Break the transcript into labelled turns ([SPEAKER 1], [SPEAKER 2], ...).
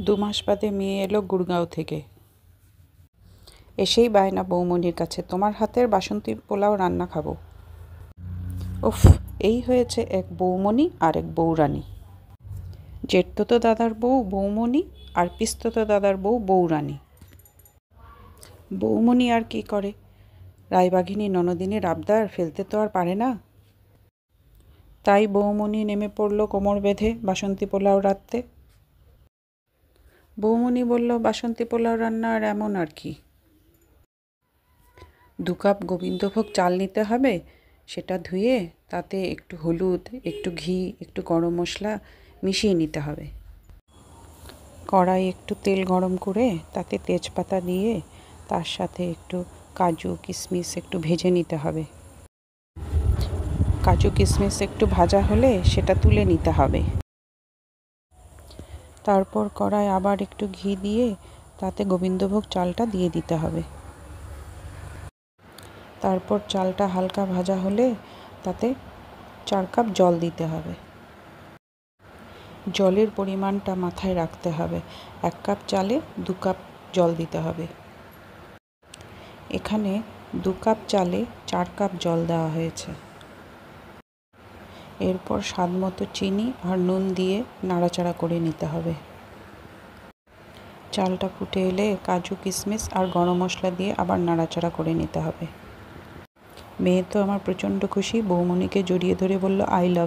[SPEAKER 1] 2 মাস বাদে মেয়ে এলো গুড়গাঁও থেকে। এসেই বায়না বৌমনির কাছে, তোমার হাতের বাসন্তী পোলাও রান্না খাবো। উফ, এই হয়েছে এক বৌমনি আর এক বৌরানী। জেঠতো দাদার বউ বৌমনি আর পিস্ততো দাদার বউ বৌরানী। বৌমনি আর কি করে, রায়বাঘিনী ননদিনীর আবদার ফেলতে তো আর পারে না। তাই বৌমনি নেমে পড়ল কোমর বেঁধে বাসন্তী পোলাও রাঁধতে। বৌমনি বলল, বাসন্তী পোলাও রান্না আর এমন আর কি। 2 কাপ গোবিন্দভোগ চাল নিতে হবে, সেটা ধুয়ে তাতে একটু হলুদ, একটু ঘি, একটু গরম মশলা মিশিয়ে নিতে হবে। কড়াই একটু তেল গরম করে তাতে তেজপাতা দিয়ে তার সাথে একটু কাজু কিশমিশ একটু ভেজে নিতে হবে। কাজু কিশমিশ একটু ভাজা হলে সেটা তুলে নিতে হবে। তারপর কড়াই আবার একটু ঘি দিয়ে তাতে গোবিন্দভোগ চালটা দিয়ে দিতে হবে। তারপর চালটা হালকা ভাজা হলে তাতে 4 কাপ জল দিতে হবে। জলের পরিমাণটা মাথায় রাখতে হবে, 1 কাপ চালে 2 কাপ জল দিতে হবে। এখানে 2 কাপ চালে 4 কাপ জল দেওয়া হয়েছে। এরপর স্বাদমতো চিনি আর নুন দিয়ে নাড়াচাড়া করে নিতে হবে। চালটা ফুটে এলে কাজু কিশমিশ আর গরম মশলা দিয়ে আবার নাড়াচাড়া করে নিতে হবে। মেয়ে তো আমার প্রচণ্ড খুশি, বৌমনিকে জড়িয়ে ধরে বলল, আই লাভ